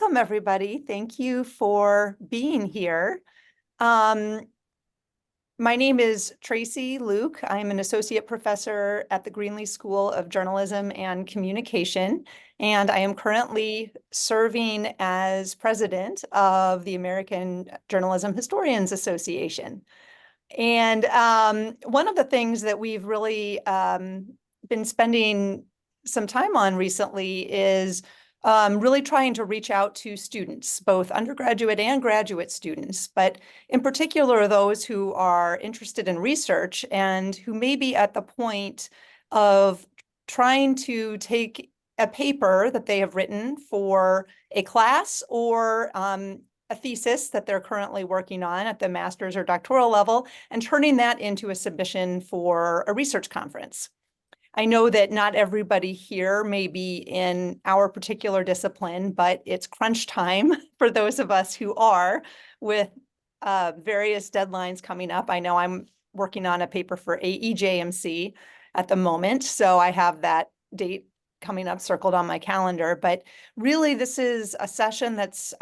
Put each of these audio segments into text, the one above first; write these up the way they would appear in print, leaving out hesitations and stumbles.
welcome everybody. Thank you for being here. My name is Tracy Lucht. I'm an associate professor at the Greenlee School of Journalism and Communication, and I am currently serving as president of the American Journalism Historians Association. And one of the things that we've really been spending some time on recently is really trying to reach out to students, both undergraduate and graduate students, but in particular, those who are interested in research and who may be at the point of trying to take a paper that they have written for a class or a thesis that they're currently working on at the master's or doctoral level and turning that into a submission for a research conference. I know that not everybody here may be in our particular discipline, but it's crunch time for those of us who are, with various deadlines coming up. I know I'm working on a paper for AJHA at the moment, so I have that date coming up circled on my calendar. But really, this is a session that's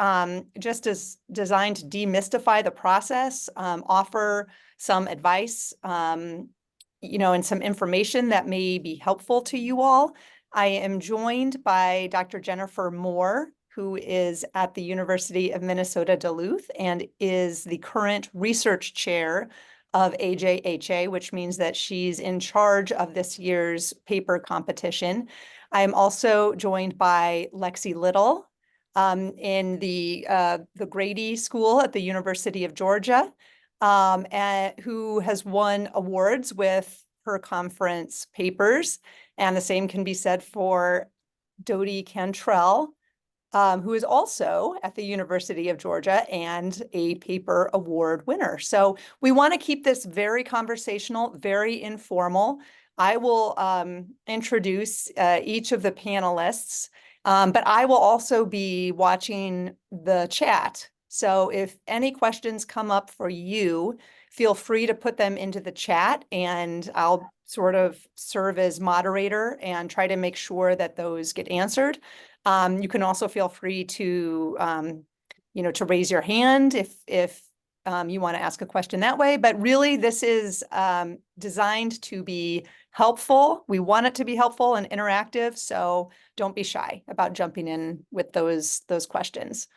just as designed to demystify the process, offer some advice, and some information that may be helpful to you all. I am joined by Dr. Jennifer Moore, who is at the University of Minnesota Duluth and is the current research chair of AJHA, which means that she's in charge of this year's paper competition. I am also joined by Lexie Little in the Grady School at the University of Georgia, who has won awards with her conference papers. And the same can be said for Dodie Cantrell, who is also at the University of Georgia and a paper award winner. So we want to keep this very conversational, very informal. I will introduce each of the panelists, but I will also be watching the chat. So if any questions come up for you, feel free to put them into the chat and I'll sort of serve as moderator and try to make sure that those get answered. You can also feel free to, to raise your hand if you want to ask a question that way. But really, this is designed to be helpful. We want it to be helpful and interactive, so don't be shy about jumping in with those questions.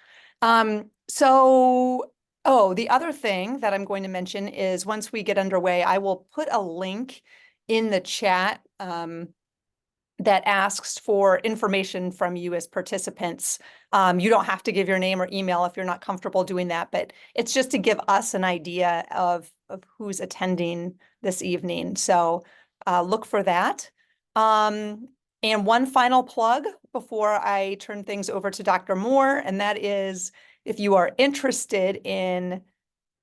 The other thing that I'm going to mention is once we get underway, I will put a link in the chat that asks for information from you as participants. You don't have to give your name or email if you're not comfortable doing that, but it's just to give us an idea of who's attending this evening. So look for that. And one final plug before I turn things over to Dr. Moore, and that is if you are interested in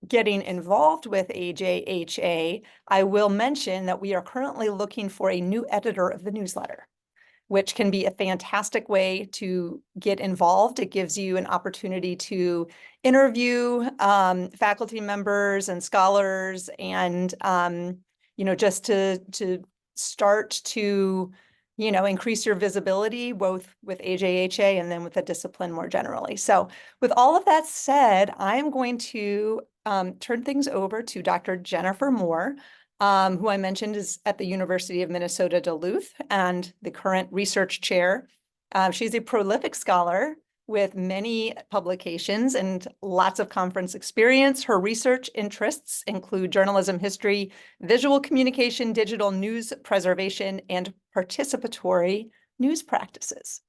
getting involved with AJHA, I will mention that we are currently looking for a new editor of the newsletter, which can be a fantastic way to get involved. It gives you an opportunity to interview faculty members and scholars and, just to start to increase your visibility, both with AJHA and then with the discipline more generally. So with all of that said, I am going to turn things over to Dr. Jennifer Moore, who I mentioned is at the University of Minnesota Duluth and the current research chair. She's a prolific scholar with many publications and lots of conference experience. Her research interests include journalism history, visual communication, digital news preservation, and participatory news practices.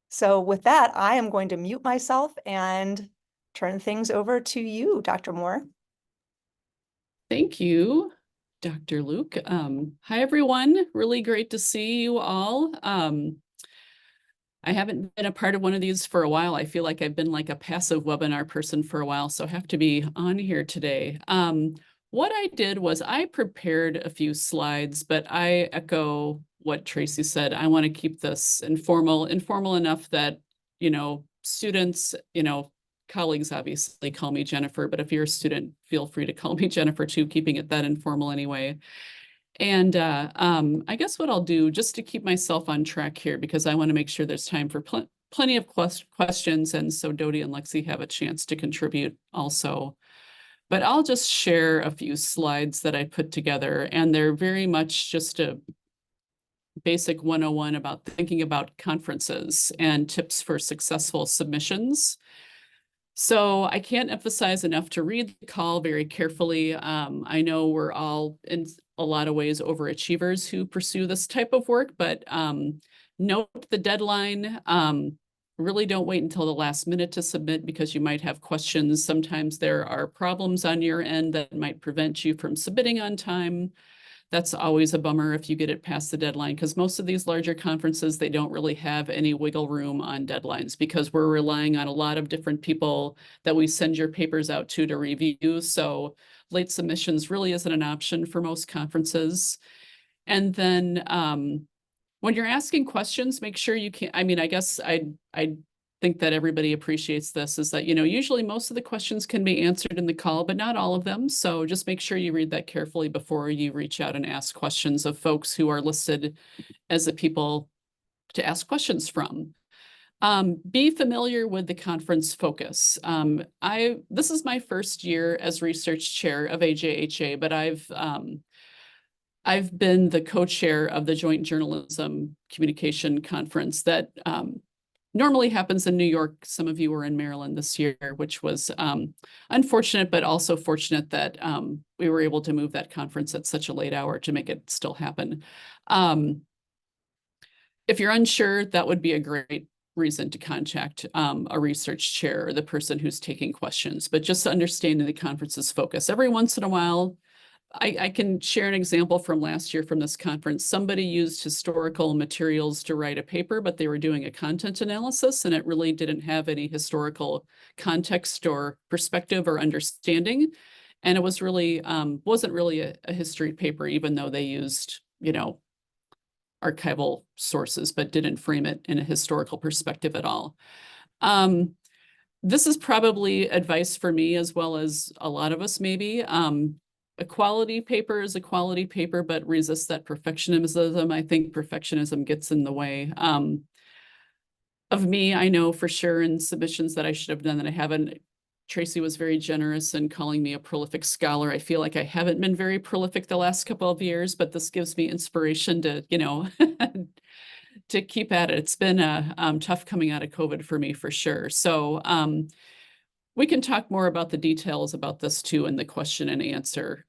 So with that, I am going to mute myself and turn things over to you, Dr. Moore. Thank you, Dr. Lucht. Hi, everyone. Really great to see you all. I haven't been a part of one of these for a while. I feel like I've been like a passive webinar person for a while, so I have to be on here today. What I did was I prepared a few slides, but I echo what Tracy said. I want to keep this informal enough that, students, colleagues obviously call me Jennifer, but if you're a student, feel free to call me Jennifer too, keeping it that informal anyway. And I guess what I'll do just to keep myself on track here, because I want to make sure there's time for plenty of questions, and so Dodie and Lexie have a chance to contribute also. But I'll just share a few slides that I put together, and they're very much just a basic 101 about thinking about conferences and tips for successful submissions. So I can't emphasize enough to read the call very carefully. I know we're all in a lot of ways overachievers who pursue this type of work, but note the deadline. Really don't wait until the last minute to submit because you might have questions. Sometimes there are problems on your end that might prevent you from submitting on time. That's always a bummer if you get it past the deadline, because most of these larger conferences, they don't really have any wiggle room on deadlines because we're relying on a lot of different people that we send your papers out to review. So late submissions really isn't an option for most conferences. And then when you're asking questions, make sure you can, I mean, I guess I think that everybody appreciates this, is that, usually most of the questions can be answered in the call, but not all of them. So just make sure you read that carefully before you reach out and ask questions of folks who are listed as the people to ask questions from. Be familiar with the conference focus. This is my first year as research chair of AJHA, but I've been the co-chair of the Joint Journalism Communication Conference that normally happens in New York. Some of you were in Maryland this year, which was unfortunate, but also fortunate that we were able to move that conference at such a late hour to make it still happen. If you're unsure, that would be a great reason to contact a research chair or the person who's taking questions, but just understanding the conference's focus. Every once in a while, I can share an example from last year from this conference. Somebody used historical materials to write a paper, but they were doing a content analysis, and it really didn't have any historical context or perspective or understanding. And it was really, wasn't really a history paper, even though they used, archival sources, but didn't frame it in a historical perspective at all. This is probably advice for me as well as a lot of us maybe. A quality paper is a quality paper, but resist that perfectionism. I think perfectionism gets in the way of me. I know for sure in submissions that I should have done that I haven't. Tracy was very generous in calling me a prolific scholar. I feel like I haven't been very prolific the last couple of years, but this gives me inspiration to, to keep at it. It's been tough coming out of COVID for me for sure. So we can talk more about the details about this too in the question and answer.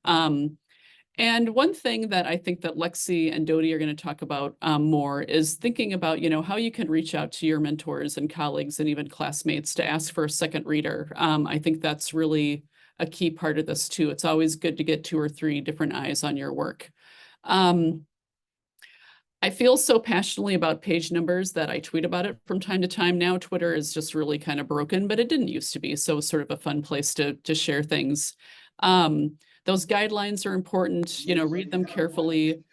And one thing that I think that Lexie and Dodie are going to talk about more is thinking about, how you can reach out to your mentors and colleagues and even classmates to ask for a second reader. I think that's really a key part of this too. It's always good to get 2 or 3 different eyes on your work. I feel so passionately about page numbers that I tweet about it from time to time. Now Twitter is just really kind of broken, but it didn't used to be. So it's sort of a fun place to share things. Those guidelines are important, read them carefully.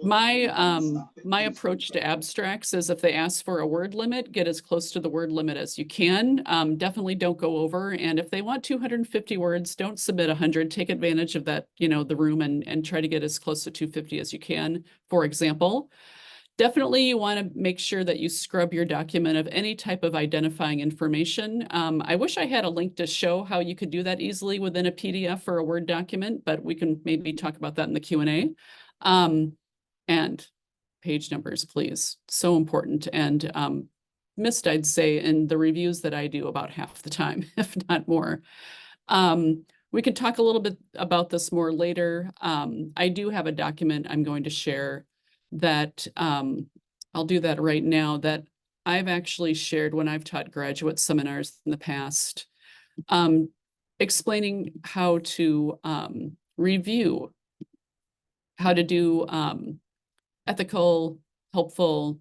My approach to abstracts is if they ask for a word limit, get as close to the word limit as you can. Definitely don't go over. And if they want 250 words, don't submit 100. Take advantage of that, the room and try to get as close to 250 as you can, for example. Definitely you want to make sure that you scrub your document of any type of identifying information. I wish I had a link to show how you could do that easily within a PDF or a Word document, but we can maybe talk about that in the Q&A. And page numbers, please. So important and missed, I'd say, in the reviews that I do about half the time, if not more. We could talk a little bit about this more later. I do have a document I'm going to share that I'll do that right now, that I've actually shared when I've taught graduate seminars in the past, explaining how to review, how to do ethical, helpful,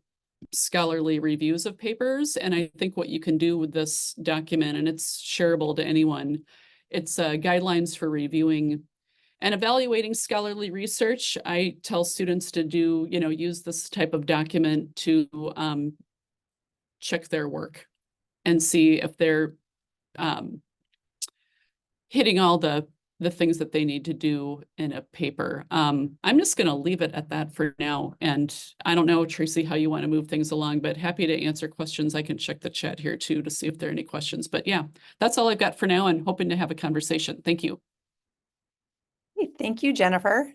scholarly reviews of papers. And I think what you can do with this document, and it's shareable to anyone, it's guidelines for reviewing and evaluating scholarly research. I tell students to do, use this type of document to check their work and see if they're hitting all the the things that they need to do in a paper. I'm just going to leave it at that for now. And I don't know, Tracy, how you want to move things along, but happy to answer questions. I can check the chat here too to see if there are any questions. But yeah, that's all I've got for now, and hoping to have a conversation. Thank you. Thank you, Jennifer.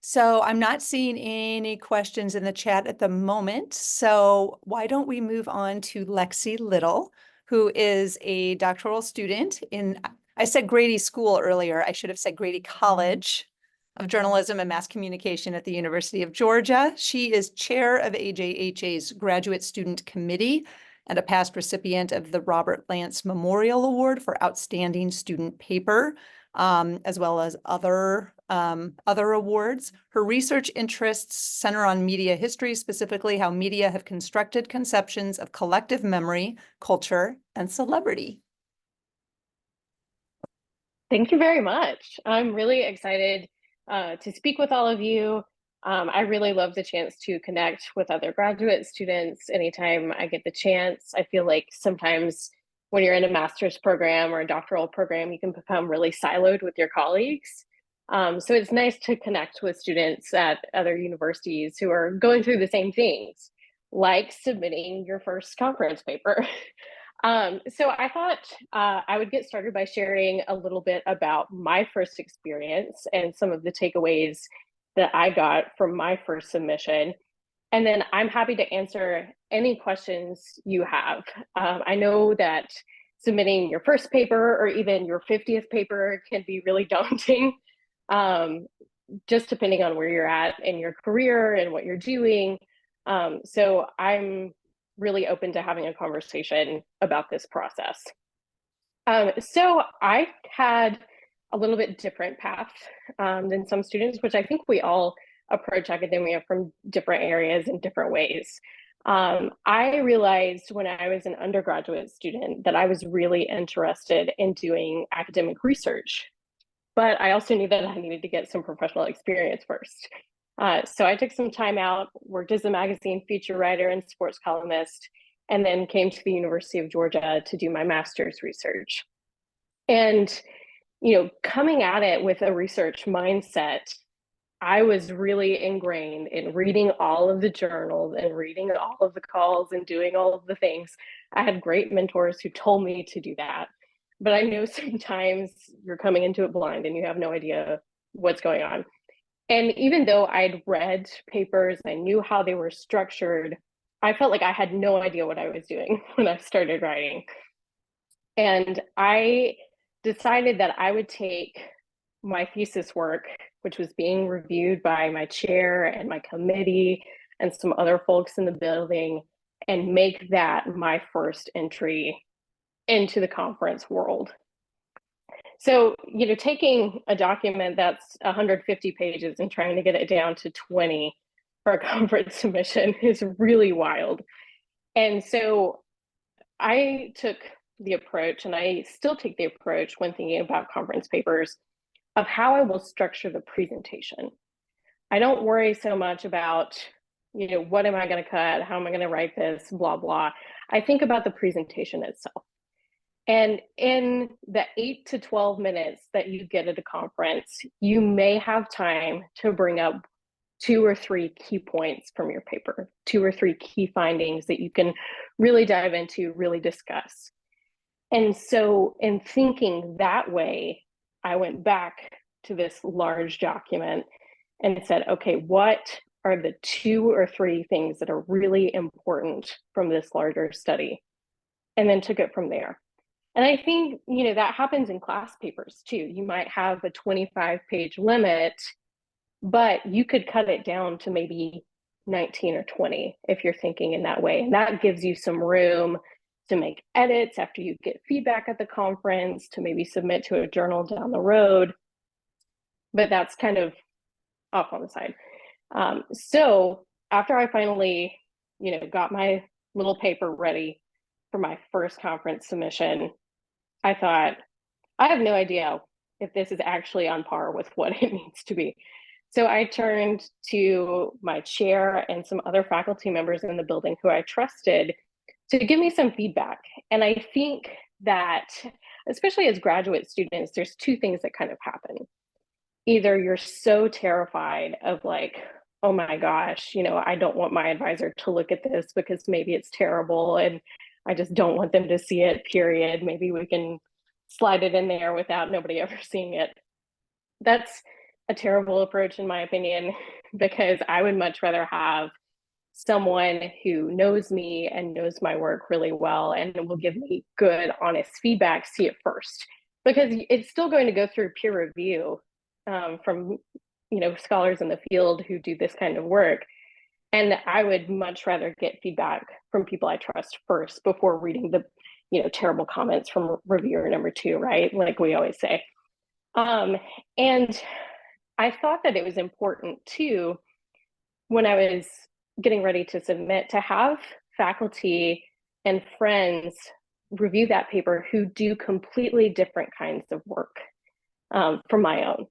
So I'm not seeing any questions in the chat at the moment. So why don't we move on to Lexie Little, who is a doctoral student in, I said Grady School earlier. I should have said Grady College of Journalism and Mass Communication at the University of Georgia. She is chair of AJHA's Graduate Student Committee and a past recipient of the Robert Lance Memorial Award for Outstanding Student Paper, as well as other awards. Her research interests center on media history, specifically how media have constructed conceptions of collective memory, culture, and celebrity. Thank you very much. I'm really excited to speak with all of you. I really love the chance to connect with other graduate students anytime I get the chance. I feel like sometimes when you're in a master's program or a doctoral program, you can become really siloed with your colleagues. So it's nice to connect with students at other universities who are going through the same things, like submitting your first conference paper. So I thought I would get started by sharing a little bit about my first experience and some of the takeaways that I got from my first submission. And then I'm happy to answer any questions you have. I know that submitting your first paper or even your 50th paper can be really daunting, just depending on where you're at in your career and what you're doing. So I'm really open to having a conversation about this process. So I had a little bit different path than some students, which I think we all approach academia from different areas in different ways. I realized when I was an undergraduate student that I was really interested in doing academic research, but I also knew that I needed to get some professional experience first. So I took some time out, worked as a magazine feature writer and sports columnist, and then came to the University of Georgia to do my master's research. And, you know, coming at it with a research mindset, I was really ingrained in reading all of the journals and reading all of the calls and doing all of the things. I had great mentors who told me to do that. But I know sometimes you're coming into it blind and you have no idea what's going on. And even though I'd read papers, I knew how they were structured, I felt like I had no idea what I was doing when I started writing. And I decided that I would take my thesis work, which was being reviewed by my chair and my committee and some other folks in the building, and make that my first entry into the conference world. So, you know, taking a document that's 150 pages and trying to get it down to 20 for a conference submission is really wild. And so I took the approach, and I still take the approach when thinking about conference papers, of how I will structure the presentation. I don't worry so much about, you know, what am I going to cut? How am I going to write this? Blah, blah. I think about the presentation itself. And in the 8 to 12 minutes that you get at a conference, you may have time to bring up 2 or 3 key points from your paper, 2 or 3 key findings that you can really dive into, really discuss. And so in thinking that way, I went back to this large document and said, okay, what are the 2 or 3 things that are really important from this larger study? And then took it from there. And I think, you know, that happens in class papers too. You might have a 25-page limit, but you could cut it down to maybe 19 or 20 if you're thinking in that way. And that gives you some room to make edits after you get feedback at the conference, to maybe submit to a journal down the road. But that's kind of off on the side. So after I finally, you know, got my little paper ready for my first conference submission, I thought, I have no idea if this is actually on par with what it needs to be. So I turned to my chair and some other faculty members in the building who I trusted to give me some feedback. And I think that especially as graduate students, there's two things that kind of happen. Either you're so terrified of like, oh my gosh, I don't want my advisor to look at this because maybe it's terrible and I just don't want them to see it, period. Maybe we can slide it in there without nobody ever seeing it. That's a terrible approach in my opinion, because I would much rather have someone who knows me and knows my work really well and will give me good, honest feedback, see it first, because it's still going to go through peer review from scholars in the field who do this kind of work. And I would much rather get feedback from people I trust first before reading the terrible comments from reviewer number 2, right? Like we always say. And I thought that it was important too, when I was getting ready to submit, to have faculty and friends review that paper who do completely different kinds of work from my own.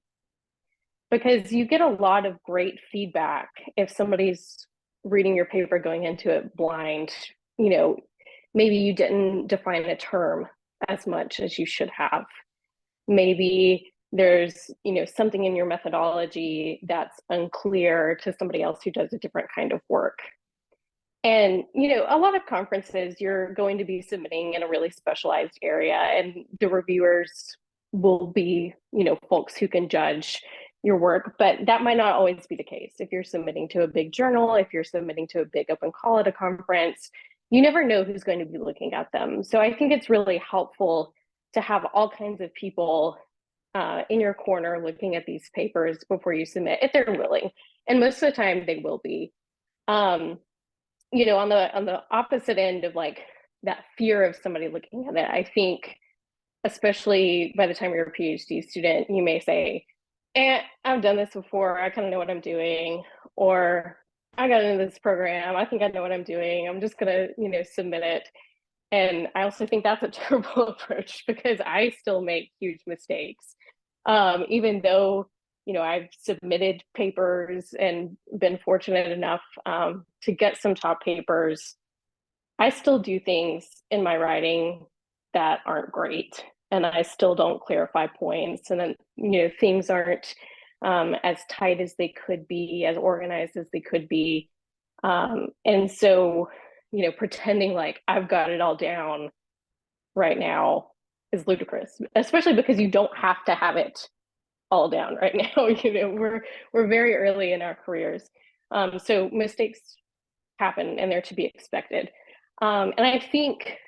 Because you get a lot of great feedback if somebody's reading your paper going into it blind. Maybe you didn't define a term as much as you should have. Maybe there's something in your methodology that's unclear to somebody else who does a different kind of work. And a lot of conferences, you're going to be submitting in a really specialized area, and the reviewers will be folks who can judge your work, but that might not always be the case. If you're submitting to a big journal, if you're submitting to a big open call at a conference, you never know who's going to be looking at them. So I think it's really helpful to have all kinds of people in your corner looking at these papers before you submit, if they're willing. And most of the time they will be. On the opposite end of like that fear of somebody looking at it, I think, especially by the time you're a PhD student, you may say, I've done this before, I kind of know what I'm doing, or I got into this program, I think I know what I'm doing, I'm just gonna submit it. And I also think that's a terrible approach, because I still make huge mistakes. Even though I've submitted papers and been fortunate enough to get some top papers, I still do things in my writing that aren't great, and I still don't clarify points, and then things aren't as tight as they could be, as organized as they could be, and so pretending like I've got it all down right now is ludicrous, especially because you don't have to have it all down right now. We're very early in our careers, so mistakes happen and they're to be expected. And I think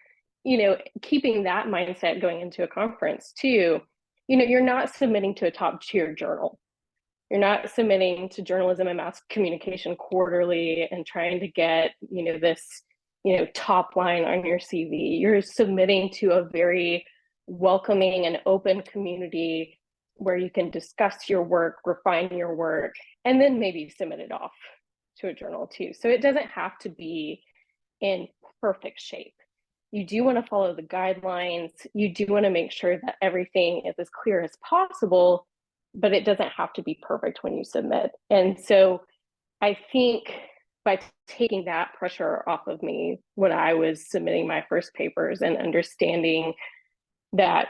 keeping that mindset going into a conference too, you're not submitting to a top tier journal. You're not submitting to Journalism and Mass Communication Quarterly and trying to get this top line on your CV. You're submitting to a very welcoming and open community where you can discuss your work, refine your work, and then maybe submit it off to a journal too. So it doesn't have to be in perfect shape. You do want to follow the guidelines. You do want to make sure that everything is as clear as possible, but it doesn't have to be perfect when you submit. And so I think by taking that pressure off of me when I was submitting my first papers and understanding that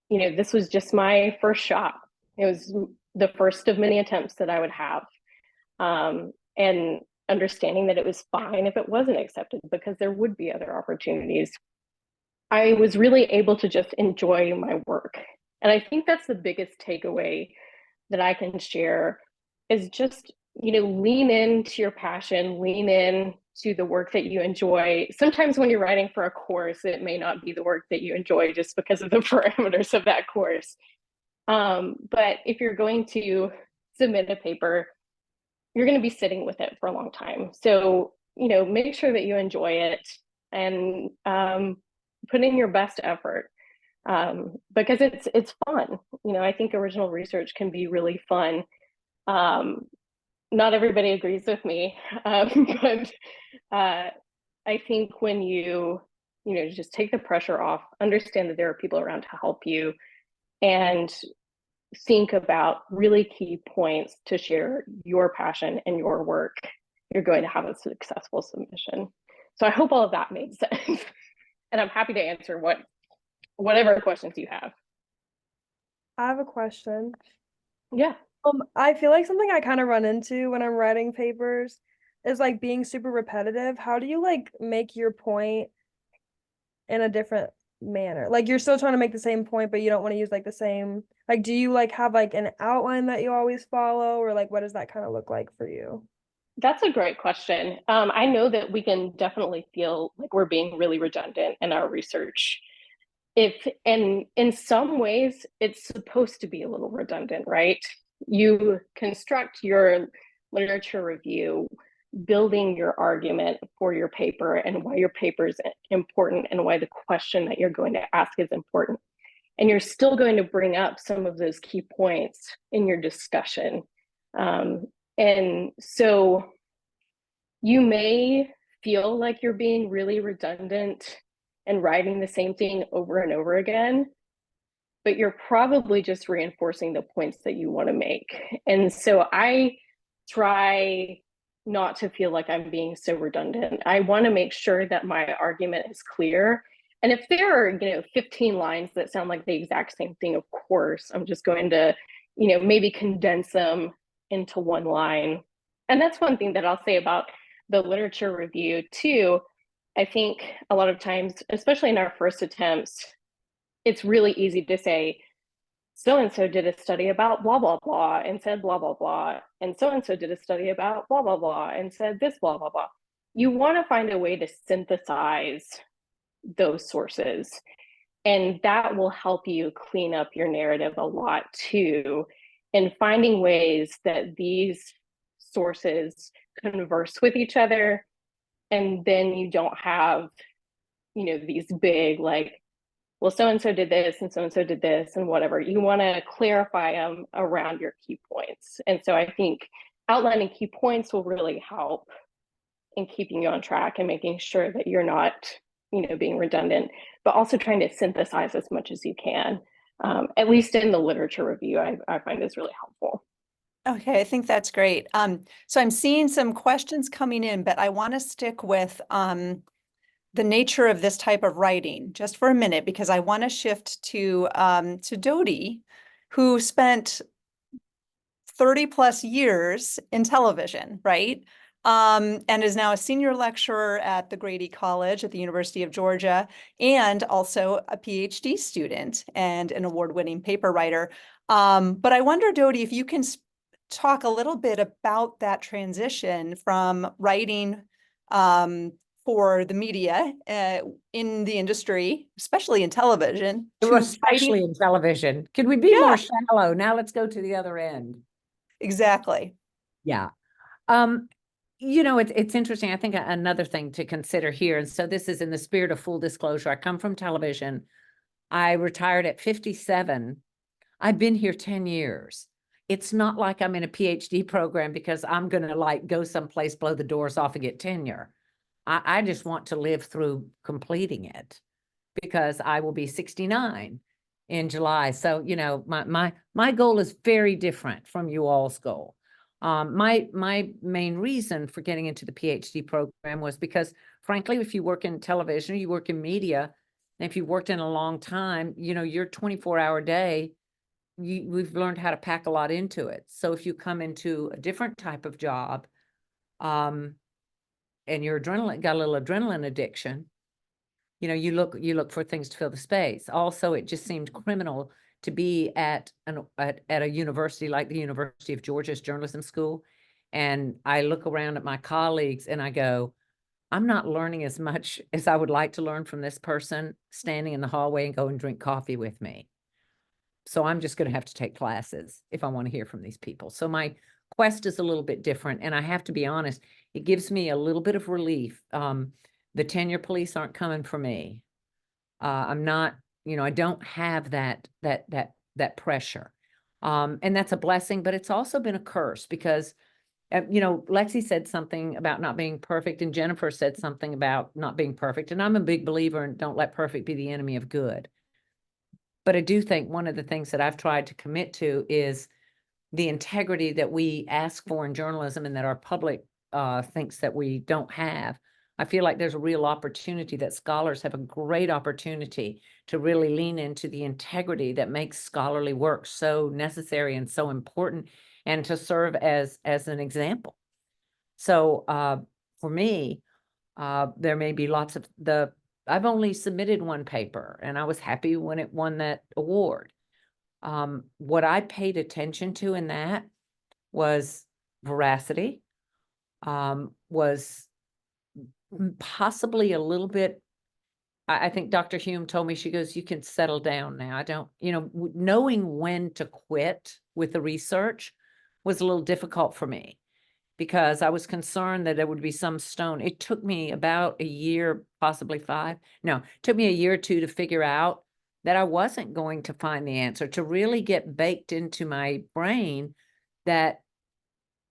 this was just my first shot. It was the first of many attempts that I would have. And understanding that it was fine if it wasn't accepted, because there would be other opportunities. I was really able to just enjoy my work. And I think that's the biggest takeaway that I can share, is just, lean into your passion, lean in to the work that you enjoy. Sometimes when you're writing for a course, it may not be the work that you enjoy just because of the parameters of that course. But if you're going to submit a paper, you're going to be sitting with it for a long time. So, make sure that you enjoy it and put in your best effort, because it's fun. I think original research can be really fun. Not everybody agrees with me, but I think when you just take the pressure off, understand that there are people around to help you, and think about really key points to share your passion and your work, you're going to have a successful submission. So I hope all of that made sense. And I'm happy to answer whatever questions you have. I have a question. Yeah. I feel like something I kind of run into when I'm writing papers is like being super repetitive. How do you like make your point in a different manner? Like you're still trying to make the same point, but you don't want to use like the same, like do you like have like an outline that you always follow, or like what does that kind of look like for you? That's a great question. I know that we can definitely feel like we're being really redundant in our research. And in some ways, it's supposed to be a little redundant, right? You construct your literature review, building your argument for your paper and why your paper is important and why the question that you're going to ask is important. And you're still going to bring up some of those key points in your discussion. And so you may feel like you're being really redundant and writing the same thing over and over again, but you're probably just reinforcing the points that you want to make. And so I try not to feel like I'm being so redundant. I want to make sure that my argument is clear. And if there are, 15 lines that sound like the exact same thing, of course, I'm just going to, maybe condense them into one line. And that's one thing that I'll say about the literature review too. I think a lot of times, especially in our first attempts, it's really easy to say, so-and-so did a study about blah, blah, blah, and said blah, blah, blah. And so-and-so did a study about blah, blah, blah, and said this, blah, blah, blah. You want to find a way to synthesize those sources. And that will help you clean up your narrative a lot too, in finding ways that these sources converse with each other. And then you don't have, these big like, well, so-and-so did this and so-and-so did this and whatever. You want to clarify them around your key points. And so I think outlining key points will really help in keeping you on track and making sure that you're not, being redundant, but also trying to synthesize as much as you can. At least in the literature review, I find is really helpful. Okay, I think that's great. So I'm seeing some questions coming in, but I want to stick with the nature of this type of writing just for a minute, because I want to shift to Dodie, who spent 30 plus years in television, right? And is now a senior lecturer at the Grady College at the University of Georgia, and also a PhD student and an award-winning paper writer. But I wonder, Dodie, if you can talk a little bit about that transition from writing for the media in the industry, especially in television. Especially in television. Could we be more shallow? Now let's go to the other end. Exactly. Yeah. It's interesting. I think another thing to consider here, and so this is in the spirit of full disclosure, I come from television. I retired at 57. I've been here 10 years. It's not like I'm in a PhD program because I'm going to like go someplace, blow the doors off and get tenure. I just want to live through completing it because I will be 69 in July. So, my goal is very different from you all's goal. My main reason for getting into the PhD program was because, frankly, if you work in television, you work in media, and if you've worked in a long time, your 24-hour day, we've learned how to pack a lot into it. So if you come into a different type of job, and your got a little adrenaline addiction, you look for things to fill the space. Also, it just seemed criminal to be at a university like the University of Georgia's journalism school. And I look around at my colleagues and I go, I'm not learning as much as I would like to learn from this person standing in the hallway and go and drink coffee with me. So I'm just going to have to take classes if I want to hear from these people. So my quest is a little bit different. And I have to be honest, it gives me a little bit of relief. The tenure police aren't coming for me. I'm not, I don't have that pressure. And that's a blessing, but it's also been a curse because, Lexie said something about not being perfect and Jennifer said something about not being perfect. And I'm a big believer in don't let perfect be the enemy of good. But I do think one of the things that I've tried to commit to is the integrity that we ask for in journalism and that our public thinks that we don't have. I feel like there's a real opportunity that scholars have a great opportunity to really lean into the integrity that makes scholarly work so necessary and so important, and to serve as an example. So for me, there may be lots of I've only submitted one paper, and I was happy when it won that award. What I paid attention to in that was veracity, was possibly a little bit, I think Dr. Hume told me, she goes, you can settle down now. I don't, knowing when to quit with the research was a little difficult for me, because I was concerned that there would be some stone. It took me about a year, possibly 5. No, it took me a year or 2 to figure out that I wasn't going to find the answer, to really get baked into my brain that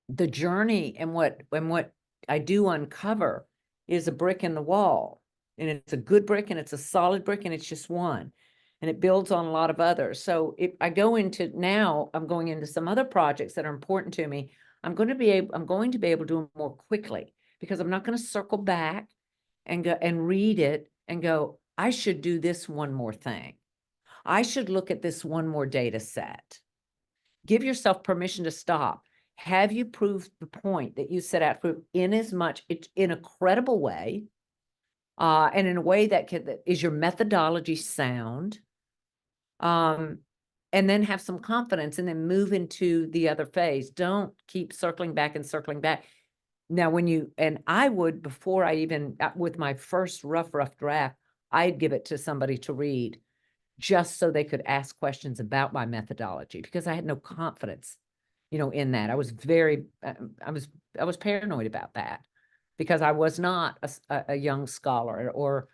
the journey and what I do uncover is a brick in the wall, and it's a good brick, and it's a solid brick, and it's just one, and it builds on a lot of others. So if I go into now, I'm going into some other projects that are important to me. I'm going to be able to do them more quickly, because I'm not going to circle back and go and read it and go, I should do this one more thing. I should look at this one more data set. Give yourself permission to stop. Have you proved the point that you set out to prove, in as much it's in a credible way, and in a way that is your methodology sound, and then have some confidence, and then move into the other phase. Don't keep circling back and circling back. Now, I would, before I even, with my first rough draft, I'd give it to somebody to read, just so they could ask questions about my methodology, because I had no confidence, in that. I was very, I was paranoid about that, because I was not a young scholar, or,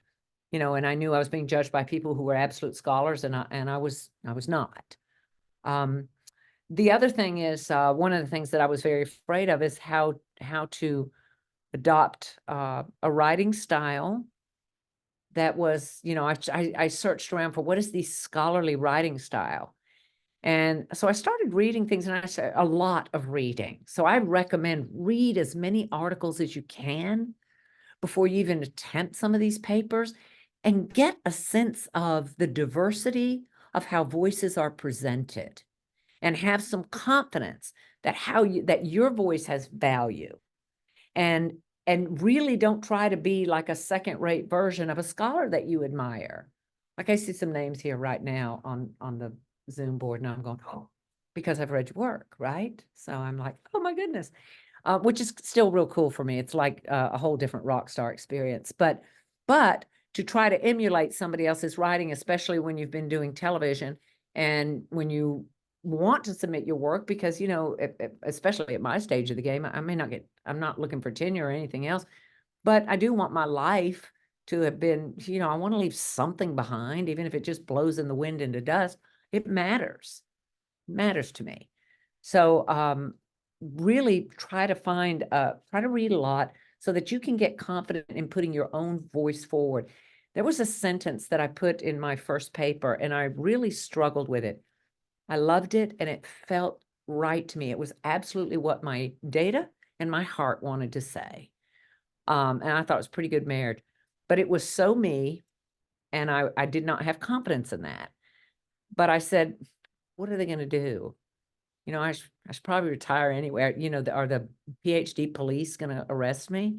and I knew I was being judged by people who were absolute scholars, and I was not. The other thing is, one of the things that I was very afraid of is how to adopt a writing style that was, I searched around for what is the scholarly writing style. And so I started reading things, and I said a lot of reading. So I recommend read as many articles as you can before you even attempt some of these papers, and get a sense of the diversity of how voices are presented, and have some confidence that that your voice has value, and really don't try to be like a second-rate version of a scholar that you admire. Like, I see some names here right now on the Zoom board, and I'm going, oh, because I've read your work, right? So I'm like, oh my goodness, which is still real cool for me. It's like a whole different rock star experience. But to try to emulate somebody else's writing, especially when you've been doing television, and when you want to submit your work, because, especially at my stage of the game, I may not I'm not looking for tenure or anything else, but I do want my life to have been, I want to leave something behind, even if it just blows in the wind into dust. It matters. It matters to me. So, really try to read a lot, so that you can get confident in putting your own voice forward. There was a sentence that I put in my first paper, and I really struggled with it. I loved it, and it felt right to me. It was absolutely what my data and my heart wanted to say. And I thought it was pretty good marriage, but it was so me, and I did not have confidence in that. But I said, what are they going to do? I should probably retire anyway. Are the PhD police going to arrest me?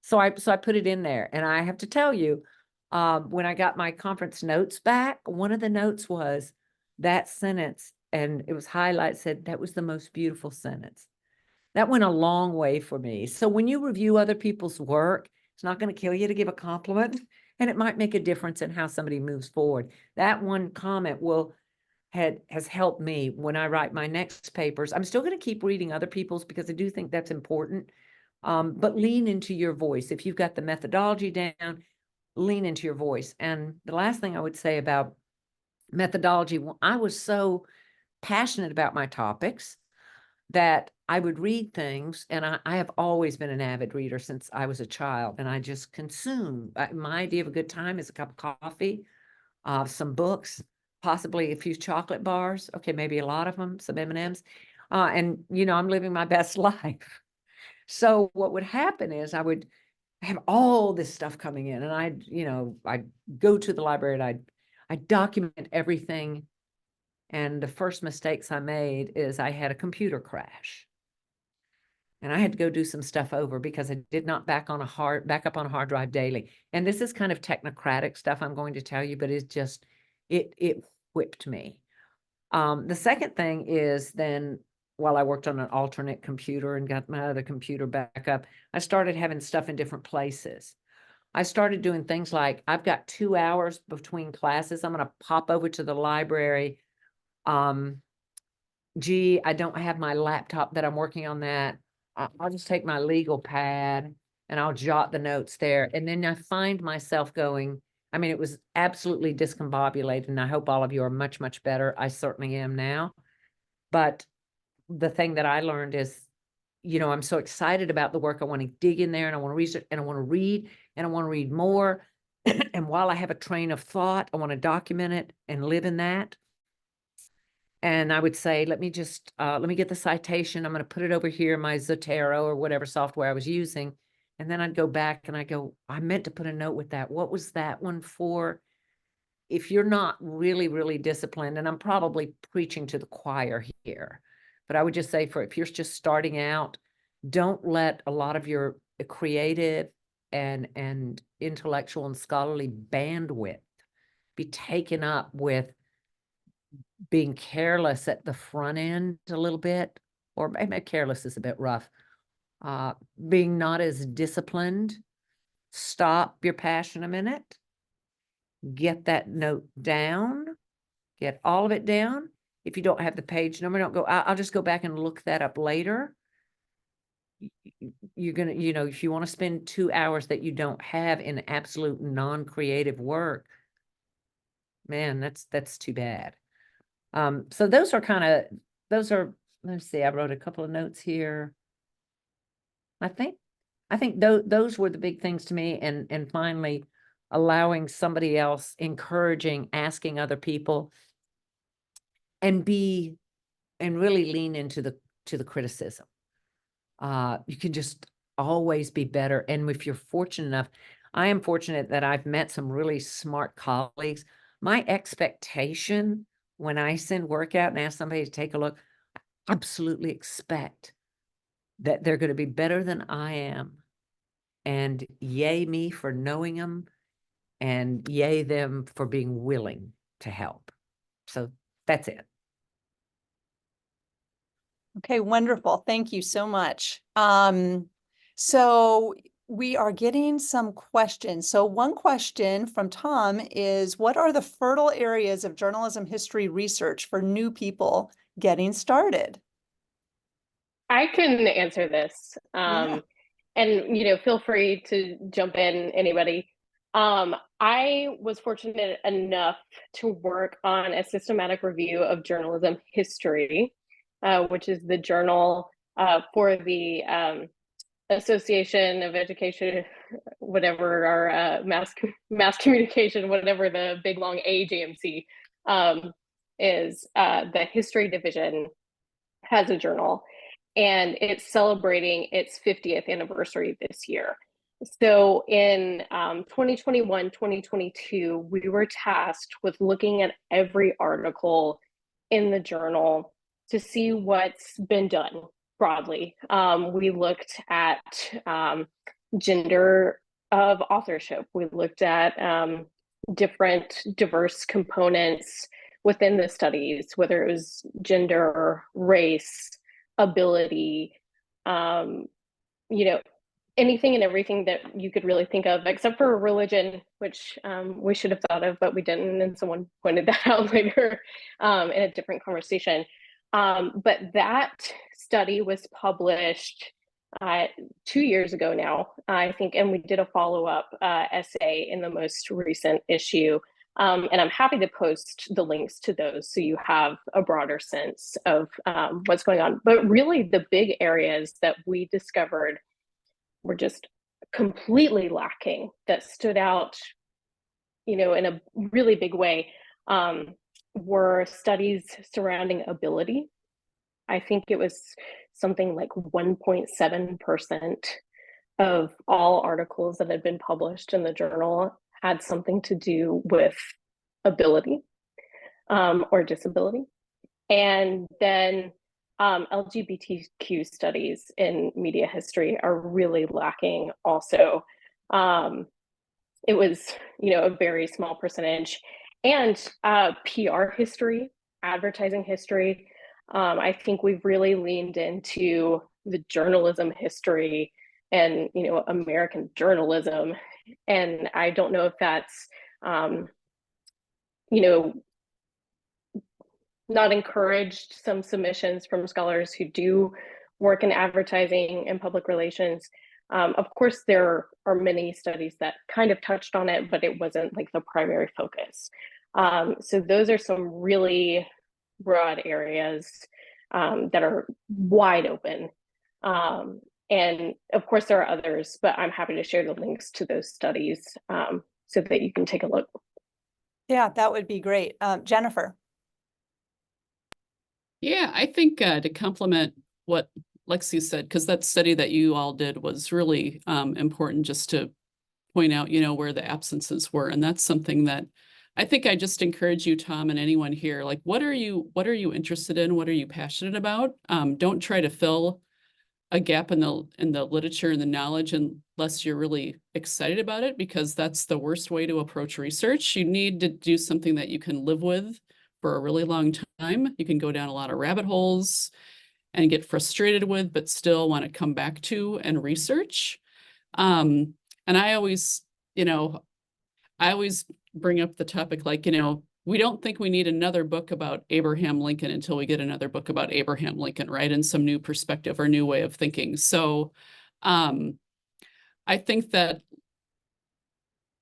So I put it in there, and I have to tell you, when I got my conference notes back, one of the notes was that sentence, and it was highlighted, said that was the most beautiful sentence. That went a long way for me. So when you review other people's work, it's not going to kill you to give a compliment, and it might make a difference in how somebody moves forward. That one comment has helped me when I write my next papers. I'm still going to keep reading other people's, because I do think that's important. But lean into your voice. If you've got the methodology down, lean into your voice. And the last thing I would say about methodology, I was so passionate about my topics that I would read things, and I have always been an avid reader since I was a child, and I just consume. My idea of a good time is a cup of coffee, some books, possibly a few chocolate bars. Okay, maybe a lot of them, some M&Ms. And, I'm living my best life. So what would happen is I would I have all this stuff coming in, and I go to the library and I document everything. And the first mistakes I made is I had a computer crash. And I had to go do some stuff over because I did not back up on a hard drive daily. And this is kind of technocratic stuff I'm going to tell you, but it whipped me. The second thing is then while I worked on an alternate computer and got my other computer back up, I started having stuff in different places. I started doing things like, I've got 2 hours between classes. I'm going to pop over to the library. Gee, I don't have my laptop that I'm working on that. I'll just take my legal pad and I'll jot the notes there. And then I find myself going, I mean, it was absolutely discombobulated, and I hope all of you are much, much better. I certainly am now. But the thing that I learned is, I'm so excited about the work. I want to dig in there and I want to research and I want to read and I want to read more. And while I have a train of thought, I want to document it and live in that. And I would say, let me get the citation. I'm going to put it over here in my Zotero or whatever software I was using. And then I'd go back and I go, I meant to put a note with that. What was that one for? If you're not really, really disciplined, and I'm probably preaching to the choir here, but I would just say if you're just starting out, don't let a lot of your creative and intellectual and scholarly bandwidth be taken up with being careless at the front end a little bit, or maybe careless is a bit rough. Being not as disciplined. Stop your passion a minute. Get that note down. Get all of it down. If you don't have the page number, don't go, I'll just go back and look that up later. You're going to, if you want to spend 2 hours that you don't have in absolute non-creative work, man, that's too bad. So those are, let's see, I wrote a couple of notes here. I think those were the big things to me. And finally, allowing somebody else, encouraging, asking other people, and really lean into the criticism. You can just always be better. And if you're fortunate enough, I am fortunate that I've met some really smart colleagues. My expectation when I send work out and ask somebody to take a look, I absolutely expect that they're going to be better than I am. And yay me for knowing them, and yay them for being willing to help. So that's it. Okay, wonderful. Thank you so much. So we are getting some questions. So one question from Tom is, what are the fertile areas of journalism history research for new people getting started? I can answer this. Yeah. And feel free to jump in, anybody. I was fortunate enough to work on a systematic review of journalism history, which is the journal for the Association of Education, whatever, our mass communication, whatever the big long AJMC is. The history division has a journal, and it's celebrating its 50th anniversary this year. So in 2021, 2022, we were tasked with looking at every article in the journal to see what's been done broadly. We looked at gender of authorship. We looked at different diverse components within the studies, whether it was gender, race, ability, anything and everything that you could really think of, except for religion, which we should have thought of, but we didn't. And someone pointed that out later in a different conversation. But that study was published 2 years ago now, I think, and we did a follow-up essay in the most recent issue. And I'm happy to post the links to those so you have a broader sense of what's going on. But really, the big areas that we discovered were just completely lacking, that stood out, in a really big way, were studies surrounding ability. I think it was something like 1.7% of all articles that had been published in the journal had something to do with ability or disability. And then LGBTQ studies in media history are really lacking also. It was, a very small percentage. And PR history, advertising history. I think we've really leaned into the journalism history and, American journalism. And I don't know if that's, not encouraged some submissions from scholars who do work in advertising and public relations. Of course, there are many studies that kind of touched on it, but it wasn't like the primary focus. So those are some really broad areas that are wide open. And of course, there are others, but I'm happy to share the links to those studies so that you can take a look. Yeah, that would be great. Jennifer. Yeah, I think to complement what Lexie said, because that study that you all did was really important just to point out, where the absences were. And that's something that I think I just encourage you, Tom, and anyone here, like, what are you interested in? What are you passionate about? Don't try to fill a gap in the literature and the knowledge unless you're really excited about it, because that's the worst way to approach research. You need to do something that you can live with for a really long time. You can go down a lot of rabbit holes and get frustrated with, but still want to come back to and research. And I always bring up the topic, like, we don't think we need another book about Abraham Lincoln until we get another book about Abraham Lincoln, right? And some new perspective or new way of thinking. So I think that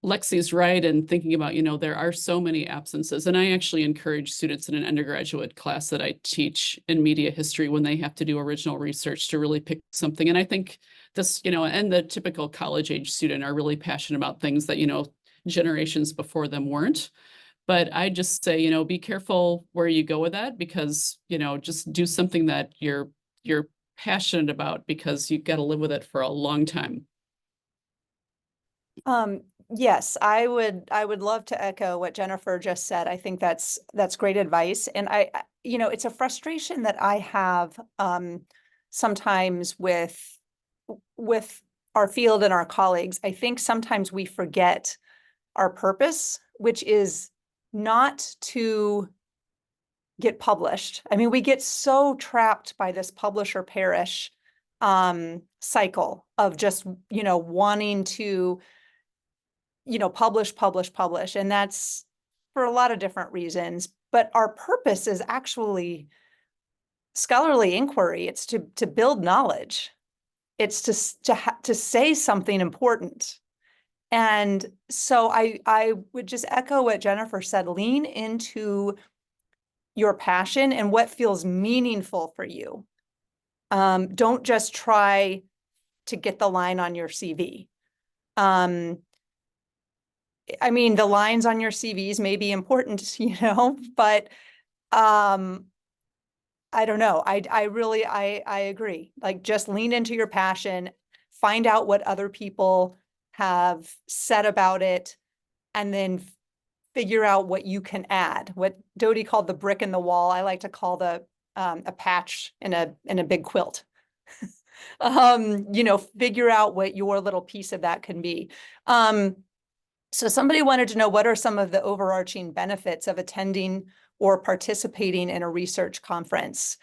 Lexie's right in thinking about, there are so many absences. And I actually encourage students in an undergraduate class that I teach in media history, when they have to do original research, to really pick something. And I think this, and the typical college age student are really passionate about things that, generations before them weren't. But I just say, be careful where you go with that, because, just do something that you're passionate about, because you've got to live with it for a long time. Yes, I would love to echo what Jennifer just said. I think that's great advice. And it's a frustration that I have sometimes with our field and our colleagues. I think sometimes we forget our purpose, which is not to get published. I mean, we get so trapped by this publish or perish cycle of just, wanting to publish. And that's for a lot of different reasons. But our purpose is actually scholarly inquiry. It's to build knowledge. It's to say something important. And so I would just echo what Jennifer said. Lean into your passion and what feels meaningful for you. Don't just try to get the line on your CV. I mean, the lines on your CVs may be important, but I don't know. I agree. Like, just lean into your passion, find out what other people have said about it, and then figure out what you can add. What Dodie called the brick in the wall, I like to call a patch in a big quilt. Figure out what your little piece of that can be. So somebody wanted to know, what are some of the overarching benefits of attending or participating in a research conference?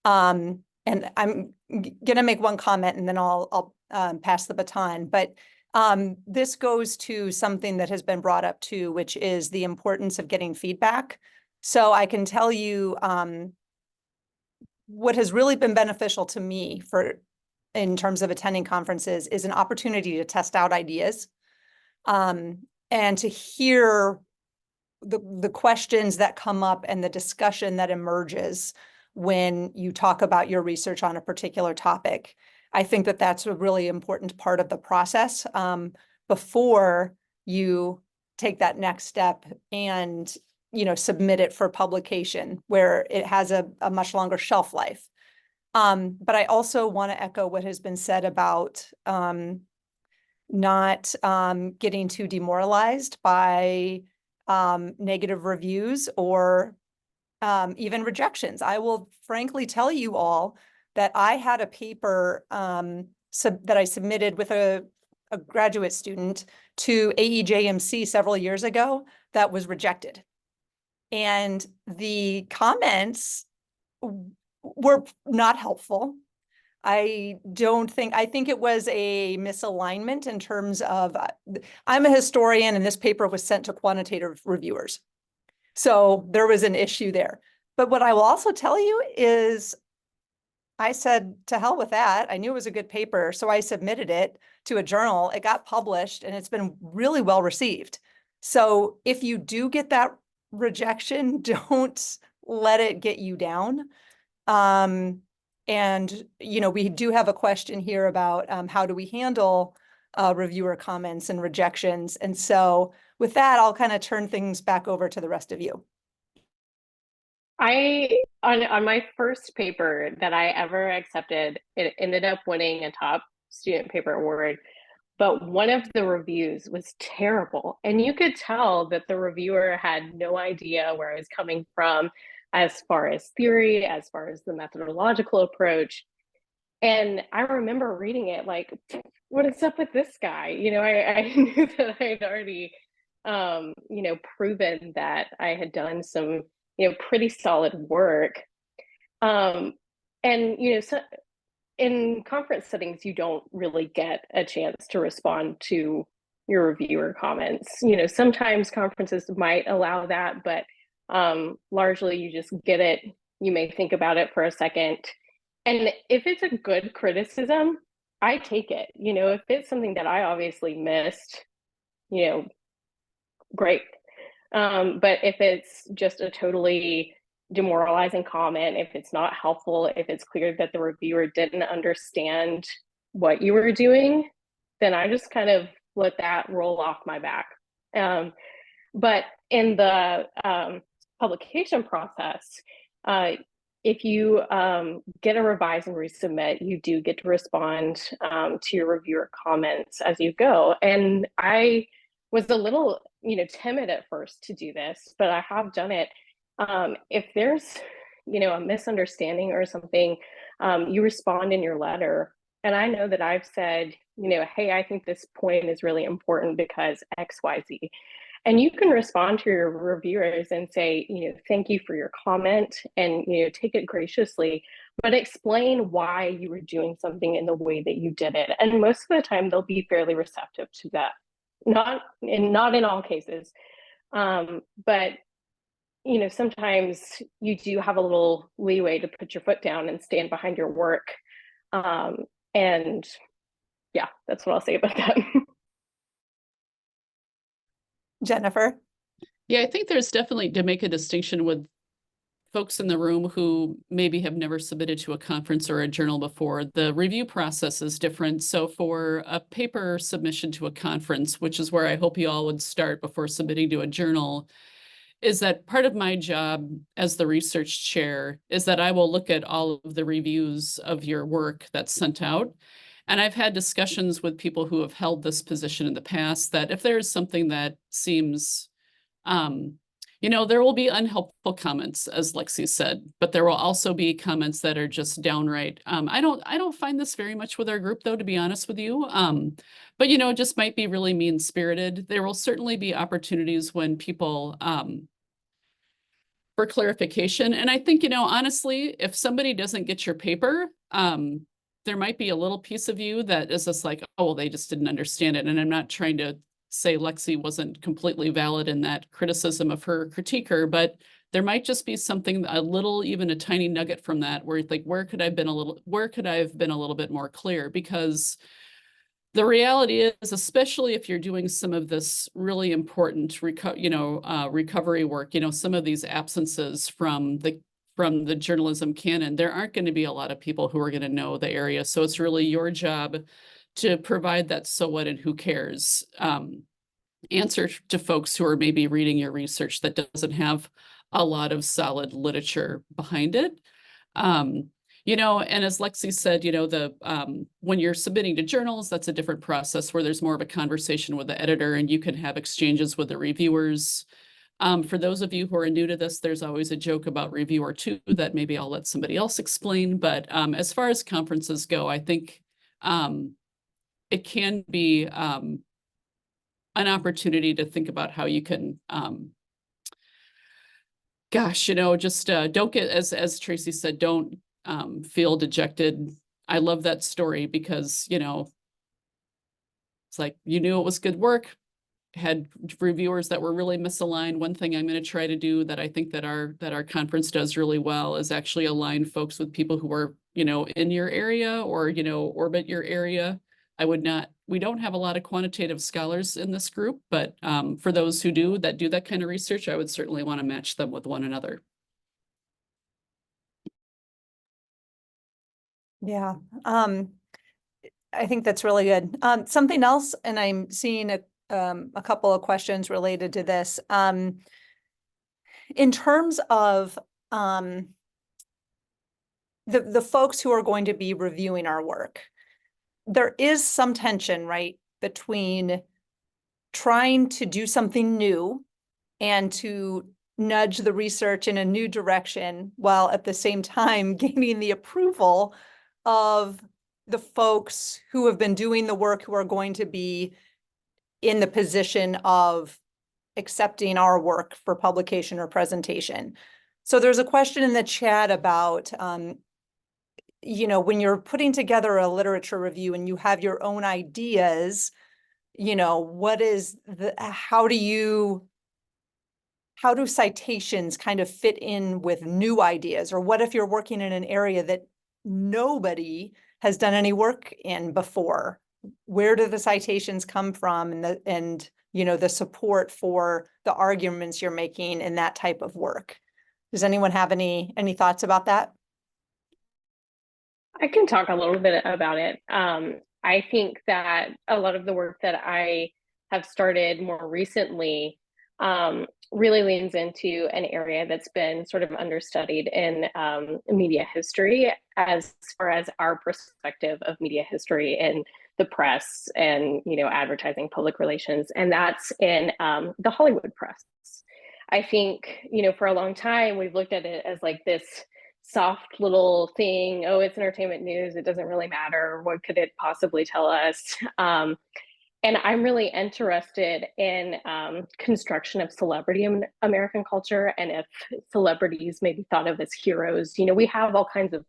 And I'm going to make one comment and then I'll pass the baton. But this goes to something that has been brought up too, which is the importance of getting feedback. So I can tell you what has really been beneficial to me in terms of attending conferences is an opportunity to test out ideas. And to hear the questions that come up and the discussion that emerges when you talk about your research on a particular topic. I think that that's a really important part of the process before you take that next step and, submit it for publication, where it has a much longer shelf life. But I also want to echo what has been said about not getting too demoralized by negative reviews or even rejections. I will frankly tell you all that I had a paper that I submitted with a graduate student to AEJMC several years ago that was rejected. And the comments were not helpful. I think it was a misalignment in terms of, I'm a historian and this paper was sent to quantitative reviewers. So there was an issue there. But what I will also tell you is I said, to hell with that. I knew it was a good paper, so I submitted it to a journal. It got published and it's been really well received. So if you do get that rejection, don't let it get you down. And, you know, we do have a question here about how do we handle reviewer comments and rejections. And so with that, I'll kind of turn things back over to the rest of you. On my first paper that I ever accepted, it ended up winning a top student paper award, but one of the reviews was terrible. And you could tell that the reviewer had no idea where I was coming from as far as theory, as far as the methodological approach. And I remember reading it like, what is up with this guy? You know, I knew that I had already, you know, proven that I had done some, you know, pretty solid work. And, you know, so in conference settings, you don't really get a chance to respond to your reviewer comments. You know, sometimes conferences might allow that, but largely you just get it. You may think about it for a second. And if it's a good criticism, I take it. You know, if it's something that I obviously missed, you know, great. But if it's just a totally demoralizing comment, if it's not helpful, if it's clear that the reviewer didn't understand what you were doing, then I just kind of let that roll off my back. But in the publication process, if you get a revise and resubmit, you do get to respond to your reviewer comments as you go. And I was a little, you know, timid at first to do this, but I have done it. If there's, you know, a misunderstanding or something, you respond in your letter. And I know that I've said, you know, hey, I think this point is really important because X, Y, Z. And you can respond to your reviewers and say, you know, thank you for your comment and, you know, take it graciously, but explain why you were doing something in the way that you did it. And most of the time they'll be fairly receptive to that. Not in all cases, but, you know, sometimes you do have a little leeway to put your foot down and stand behind your work. And yeah, that's what I'll say about that. Jennifer? Yeah, I think there's definitely to make a distinction with folks in the room who maybe have never submitted to a conference or a journal before. The review process is different. So for a paper submission to a conference, which is where I hope you all would start before submitting to a journal, is that part of my job as the research chair is that I will look at all of the reviews of your work that's sent out. And I've had discussions with people who have held this position in the past that if there's something that seems, you know, there will be unhelpful comments, as Lexie said, but there will also be comments that are just downright. I don't find this very much with our group, though, to be honest with you. But, you know, it just might be really mean-spirited. There will certainly be opportunities when people, for clarification. And I think, you know, honestly, if somebody doesn't get your paper, there might be a little piece of you that is just like, oh, well, they just didn't understand it. And I'm not trying to say Lexie wasn't completely valid in that criticism of her critiquer, but there might just be something, a little, even a tiny nugget from that where you think, where could I have been a little bit more clear? Because the reality is, especially if you're doing some of this really important recovery work, you know, some of these absences from the journalism canon, there aren't going to be a lot of people who are going to know the area. So it's really your job to provide that so what and who cares answer to folks who are maybe reading your research that doesn't have a lot of solid literature behind it. You You know, and as Lexie said, you know, when you're submitting to journals, that's a different process where there's more of a conversation with the editor and you can have exchanges with the reviewers. For those of you who are new to this, there's always a joke about reviewer 2 that maybe I'll let somebody else explain. But as far as conferences go, I think it can be an opportunity to think about how you can, gosh, you know, just don't get, as Tracy said, don't feel dejected. I love that story because, you know, it's like you knew it was good work, had reviewers that were really misaligned. One thing I'm going to try to do that I think that our conference does really well is actually align folks with people who are, you know, in your area or, you know, orbit your area. We don't have a lot of quantitative scholars in this group, but for those who do that kind of research, I would certainly want to match them with one another. Yeah, I think that's really good. Something else, and I'm seeing a couple of questions related to this. In terms of the folks who are going to be reviewing our work, there is some tension, right, between trying to do something new and to nudge the research in a new direction while at the same time gaining the approval of the folks who have been doing the work, who are going to be in the position of accepting our work for publication or presentation. So there's a question in the chat about, you know, when you're putting together a literature review and you have your own ideas, you know, how do citations kind of fit in with new ideas? Or what if you're working in an area that nobody has done any work in before? Where do the citations come from, and you know, the support for the arguments you're making in that type of work? Does anyone have any thoughts about that? I can talk a little bit about it. I think that a lot of the work that I have started more recently really leans into an area that's been sort of understudied in media history, as far as our perspective of media history in the press and, you know, advertising, public relations, and that's in the Hollywood press. I think, you know, for a long time we've looked at it as like this soft little thing. Oh, it's entertainment news. It doesn't really matter. What could it possibly tell us? And I'm really interested in construction of celebrity in American culture, and if celebrities may be thought of as heroes. You know, we have all kinds of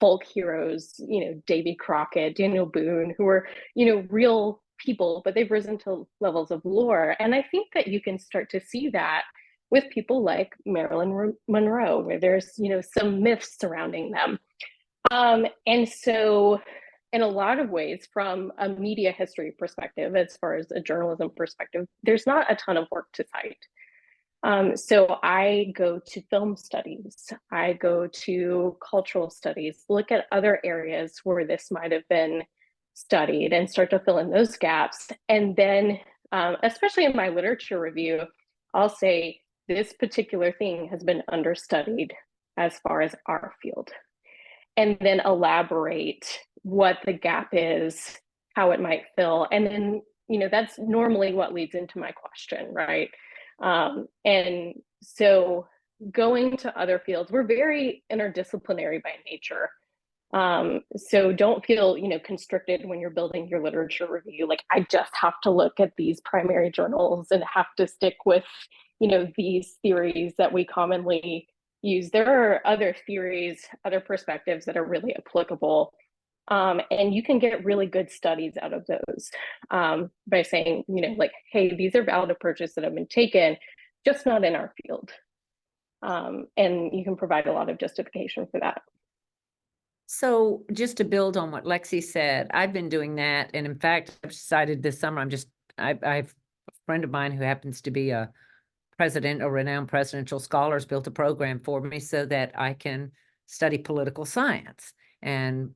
folk heroes, you know, Davy Crockett, Daniel Boone, who are, you know, real people, but they've risen to levels of lore. And I think that you can start to see that with people like Marilyn Monroe, where there's, you know, some myths surrounding them. And so in a lot of ways, from a media history perspective, as far as a journalism perspective, there's not a ton of work to cite. So I go to film studies, I go to cultural studies, look at other areas where this might have been studied and start to fill in those gaps. And then, especially in my literature review, I'll say this particular thing has been understudied as far as our field, and then elaborate what the gap is, how it might fill. And then, you know, that's normally what leads into my question, right? And so going to other fields, we're very interdisciplinary by nature. So don't feel, you know, constricted when you're building your literature review. Like, I just have to look at these primary journals and have to stick with, you know, these theories that we commonly use. There are other theories, other perspectives that are really applicable. And you can get really good studies out of those by saying, you know, like, hey, these are valid approaches that have been taken, just not in our field. And you can provide a lot of justification for that. So just to build on what Lexie said, I've been doing that. And in fact, I've decided this summer, I have a friend of mine who happens to be a renowned presidential scholar, has built a program for me so that I can study political science and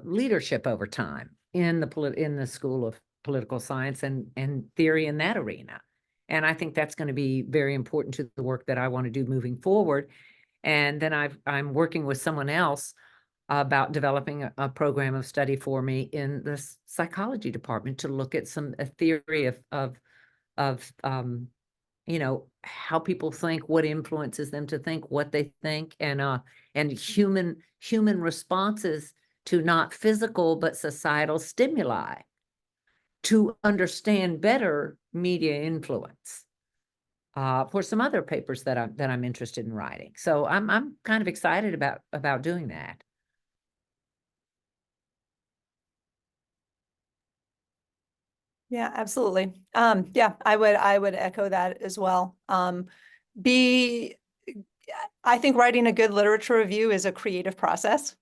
leadership over time in the School of Political Science and theory in that arena. And I think that's going to be very important to the work that I want to do moving forward. And then I'm working with someone else about developing a program of study for me in the psychology department to look at a theory of you know, how people think, what influences them to think what they think, and human responses to not physical but societal stimuli to understand better media influence. For some other papers that I'm interested in writing. So I'm kind of excited about doing that. Yeah, absolutely. Yeah, I would echo that as well. I think writing a good literature review is a creative process.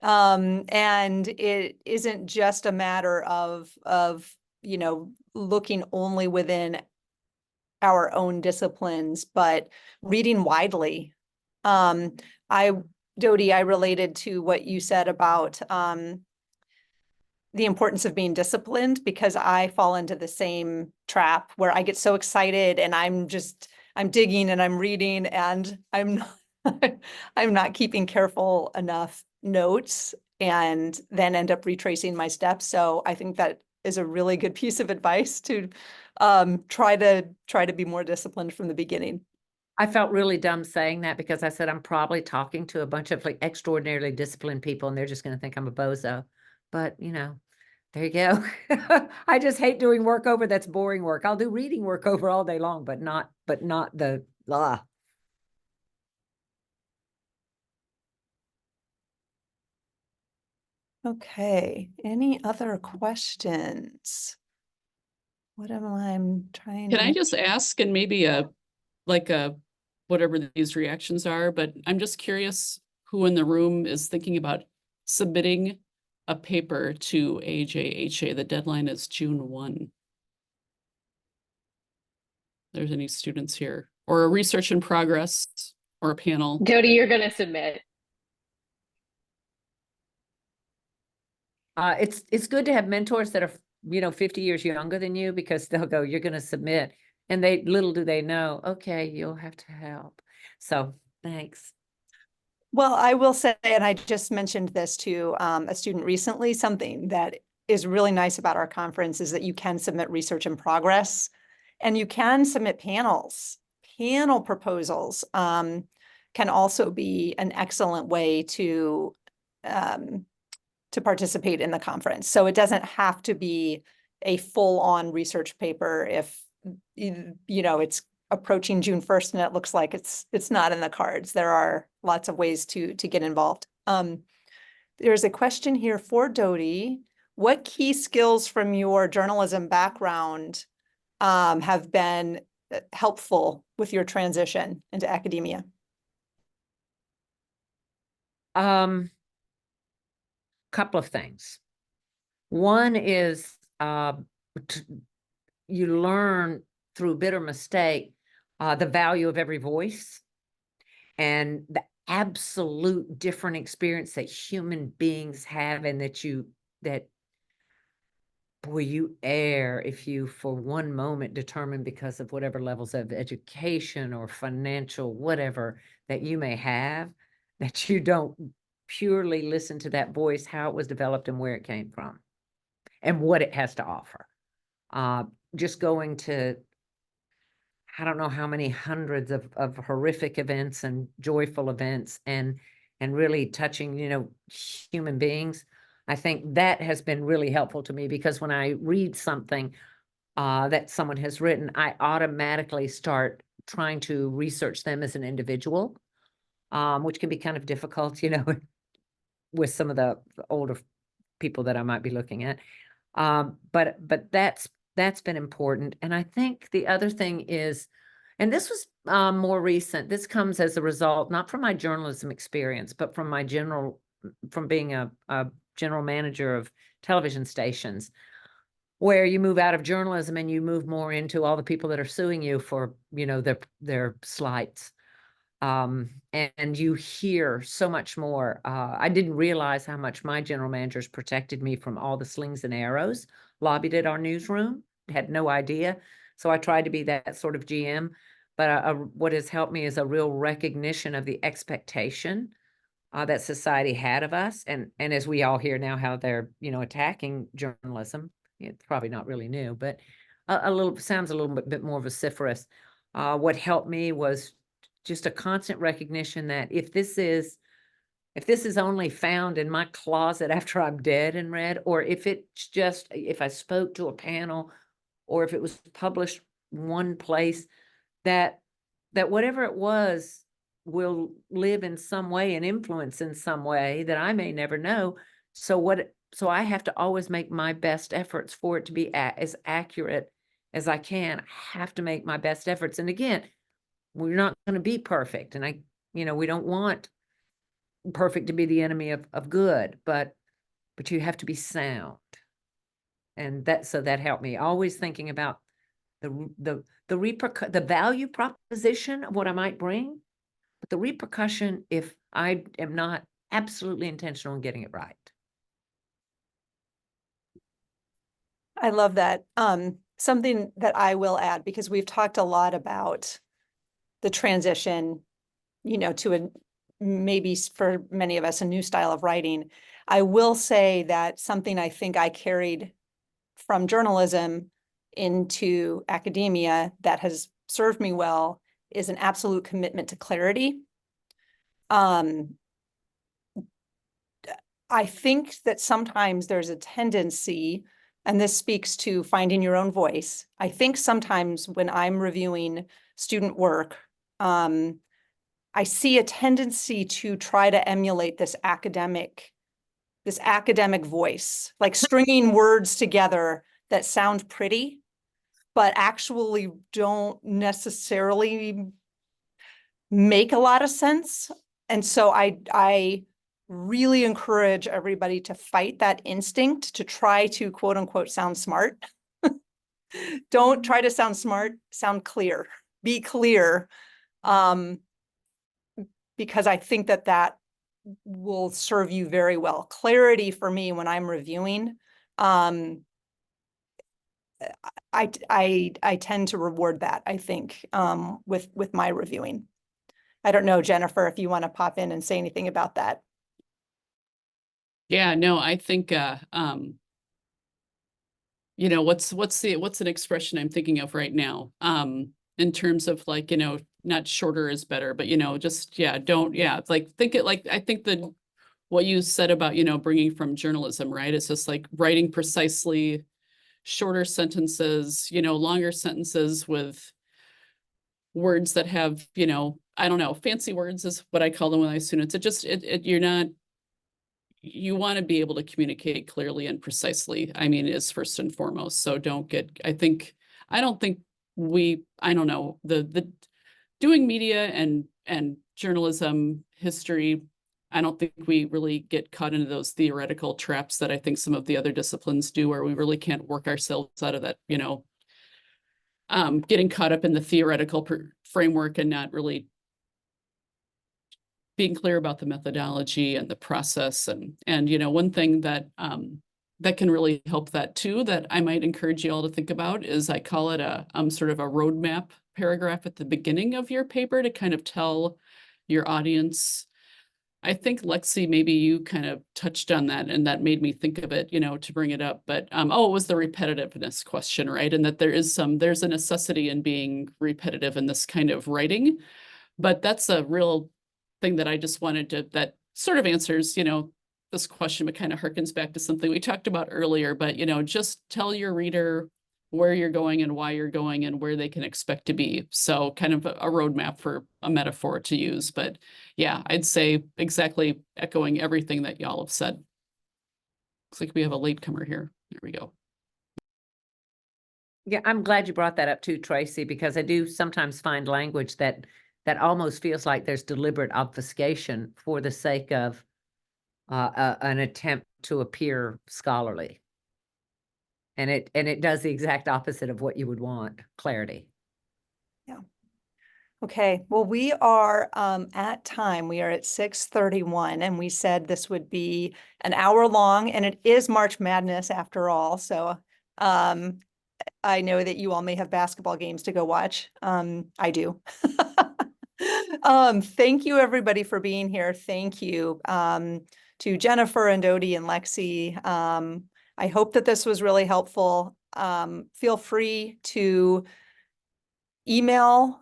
And it isn't just a matter of, you know, looking only within our own disciplines, but reading widely. Dodie, I related to what you said about, the importance of being disciplined, because I fall into the same trap where I get so excited and I'm digging and I'm reading and I'm not keeping careful enough notes and then end up retracing my steps. So I think that is a really good piece of advice to try to be more disciplined from the beginning. I felt really dumb saying that because I said I'm probably talking to a bunch of like extraordinarily disciplined people and they're just going to think I'm a bozo. But, you know, there you go. I just hate doing work over that's boring work. I'll do reading work over all day long, but not the blah. Okay, any other questions? What am I trying Can to I just ask, and maybe whatever these reactions are, but I'm just curious who in the room is thinking about submitting a paper to AJHA. The deadline is June 1. There's any students here, or a research in progress, or a panel? Dodie, you're going to submit. It's good to have mentors that are, you know, 50 years younger than you, because they'll go, you're going to submit. And little do they know, okay, you'll have to help. So thanks. Well, I will say, and I just mentioned this to a student recently, something that is really nice about our conference is that you can submit research in progress and you can submit panels. Panel proposals can also be an excellent way to participate in the conference. So it doesn't have to be a full-on research paper if, you know, it's approaching June 1st and it looks like it's not in the cards. There are lots of ways to get involved. There's a question here for Dodie. What key skills from your journalism background have been helpful with your transition into academia? Couple of things. One is you learn through bitter mistake the value of every voice and the absolute different experience that human beings have, and that boy, you err if you for one moment determine, because of whatever levels of education or financial whatever that you may have, that you don't purely listen to that voice, how it was developed and where it came from and what it has to offer. Just going to, I don't know how many hundreds of horrific events and joyful events and really touching, you know, human beings. I think that has been really helpful to me, because when I read something that someone has written, I automatically start trying to research them as an individual, which can be kind of difficult, you know, with some of the older people that I might be looking at. But that's been important. And I think the other thing is, and this was more recent, this comes as a result, not from my journalism experience, but from being a general manager of television stations, where you move out of journalism and you move more into all the people that are suing you for, you know, their slights. And you hear so much more. I didn't realize how much my general managers protected me from all the slings and arrows lobbied at our newsroom. Had no idea. So I tried to be that sort of GM. But what has helped me is a real recognition of the expectation that society had of us. And as we all hear now, how they're, attacking journalism. It's probably not really new, but sounds a little bit more vociferous. What helped me was just a constant recognition that if this is only found in my closet after I'm dead and read, or if I spoke to a panel, or if it was published one place, that whatever it was will live in some way and influence in some way that I may never know. So I have to always make my best efforts for it to be as accurate as I can. I have to make my best efforts. And again, we're not going to be perfect. And we don't want perfect to be the enemy of good, but you have to be sound. And that helped me. Always thinking about the value proposition of what I might bring, but the repercussion if I am not absolutely intentional in getting it right. I love that. Something that I will add, because we've talked a lot about the transition, to maybe for many of us, a new style of writing. I will say that something I think I carried from journalism into academia that has served me well is an absolute commitment to clarity. I think that sometimes there's a tendency, and this speaks to finding your own voice. I think sometimes when I'm reviewing student work, I see a tendency to try to emulate this academic voice, like stringing words together that sound pretty, but actually don't necessarily make a lot of sense. And so I really encourage everybody to fight that instinct to try to quote unquote sound smart. Don't try to sound smart, sound clear, be clear. Because I think that will serve you very well. Clarity for me when I'm reviewing, I tend to reward that, I think, with my reviewing. I don't know, Jennifer, if you want to pop in and say anything about that. Yeah, no, I think what's an expression I'm thinking of right now? In terms of like, not shorter is better, but just like think it like I think what you said about bringing from journalism, right? It's just like writing precisely shorter sentences, longer sentences with words that have I don't know, fancy words is what I call them with my students. You want to be able to communicate clearly and precisely. I mean, is first and foremost. So I don't think the doing media and journalism history, I don't think we really get caught into those theoretical traps that I think some of the other disciplines do, where we really can't work ourselves out of that, getting caught up in the theoretical framework and not really being clear about the methodology and the process. And one thing that that can really help that too, that I might encourage you all to think about, is I call it a sort of a roadmap paragraph at the beginning of your paper to kind of tell your audience. I think Lexie, maybe you kind of touched on that, and that made me think of it, to bring it up. But it was the repetitiveness question, right? And that there's a necessity in being repetitive in this kind of writing. But that's a real thing that I just wanted to, that sort of answers, this question, but kind of harkens back to something we talked about earlier. But, just tell your reader where you're going and why you're going and where they can expect to be. So kind of a roadmap for a metaphor to use. But yeah, I'd say exactly echoing everything that y'all have said. Looks like we have a latecomer here. There we go. Yeah, I'm glad you brought that up too, Tracy, because I do sometimes find language that almost feels like there's deliberate obfuscation for the sake of an attempt to appear scholarly. And it does the exact opposite of what you would want, clarity. Yeah. Okay, well, we are at time. We are at 6:31, and we said this would be an hour long, and it is March Madness after all. So I know that you all may have basketball games to go watch. I do. Thank you, everybody, for being here. Thank you to Jennifer and Dodie and Lexie. I hope that this was really helpful. Feel free to email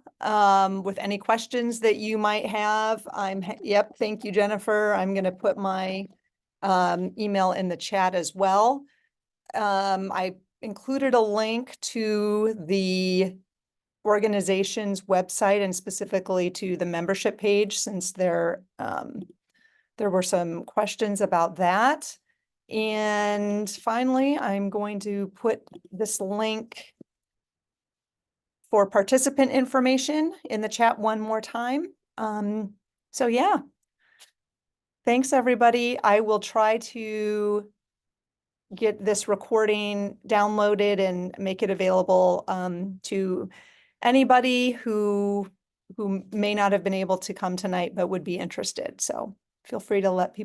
with any questions that you might have. Yep, thank you, Jennifer. I'm going to put my email in the chat as well. I included a link to the organization's website and specifically to the membership page, since there were some questions about that. And finally, I'm going to put this link for participant information in the chat one more time. So yeah, thanks, everybody. I will try to get this recording downloaded and make it available to anybody who may not have been able to come tonight but would be interested. So feel free to let people